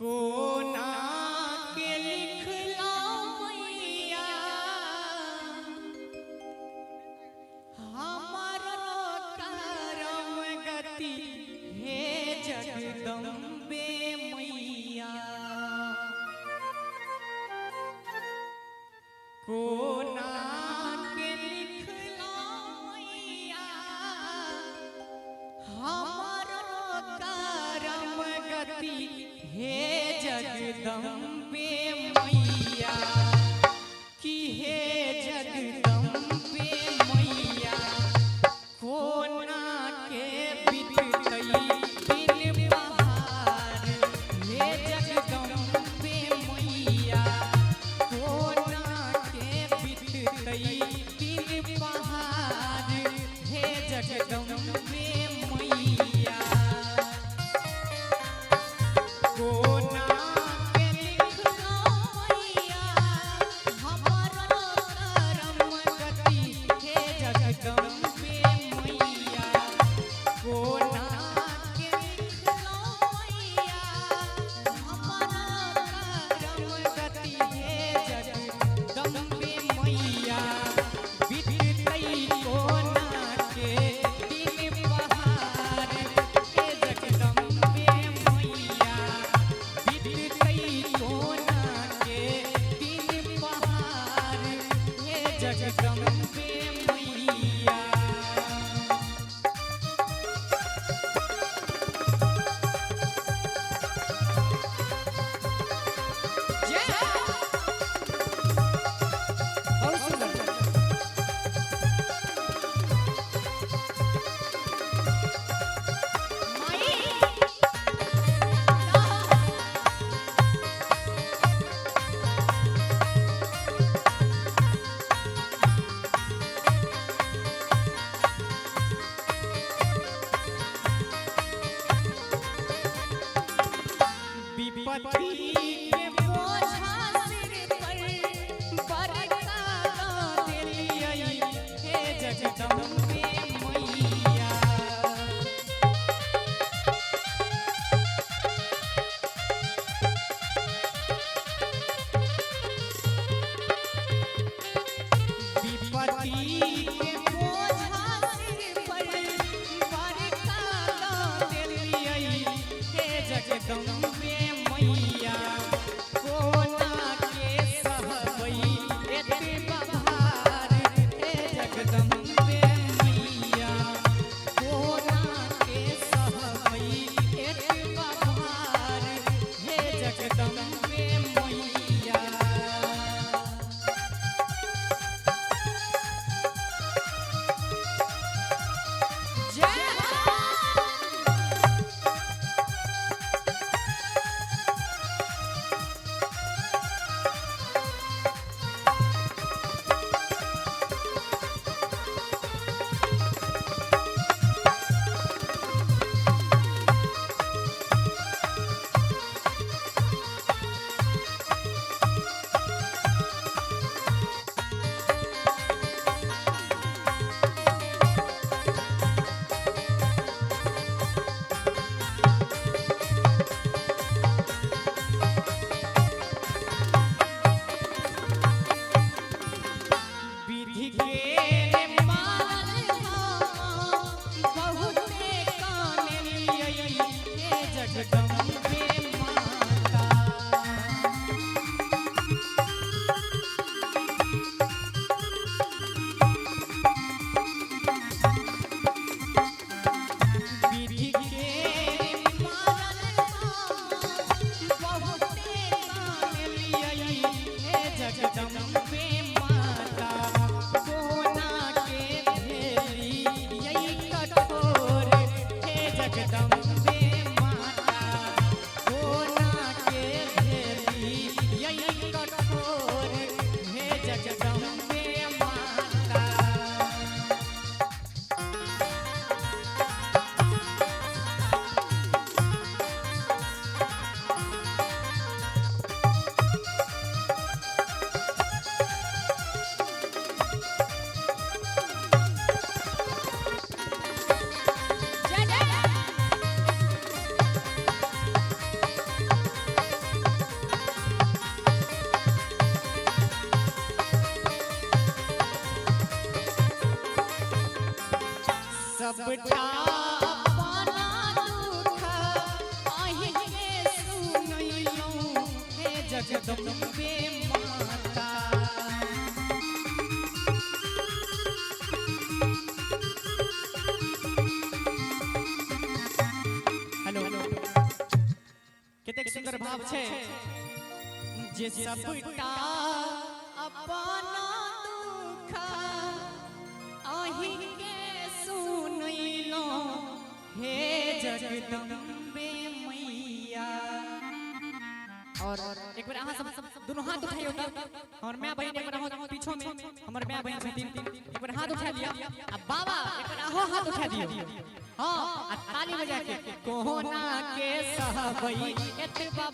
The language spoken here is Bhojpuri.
कोना के लिखला मैया हमारो करम गति हे जगदम्बे मैया। कोना के लिखला मैया हमारो करम गति हे जगदम्बे मैया कि हे जगदम्बे मैया। कोना के बितई दिन बहार हे जगदम्बे मैया। कोना के बितई दिन बहार हे जगदम्बे मैया। कोना के लिखला मैया हमारो करम गति हे जगदम्बे मैया। कोना के लिखला मैया हमारो करम गति हे जगदम्बे मैया। बितई कोना के दिन बहार हे जगदम्बे मैया। बितई कोना के दिन बहार हे जगदम्बे मैया। बहुत सुंदर विपत्ति के बोझा सिर पर बरका देलियै हे जगदम्बे मैया। विपत्ति के बोझा सिर पर बरका देलियै हे जगदम्बे मैया। जगदम्बे माता। हेलो कतेक सुंदर भाव छे जे सबटा अपन दुख अहि के सुनैलो हे जगदम्बे मैया। और एक बार अहाँ सब दोनों हाथ उठाइयो त और मैं बहन एक बार अहाँ पीछे में हमर मैं बहन छथिन एक बार हाथ उठा लिया आ बाबा एक बार अहाँ हाथ उठा दियो हां आ ताली बजा के कोना के सहबई एतबा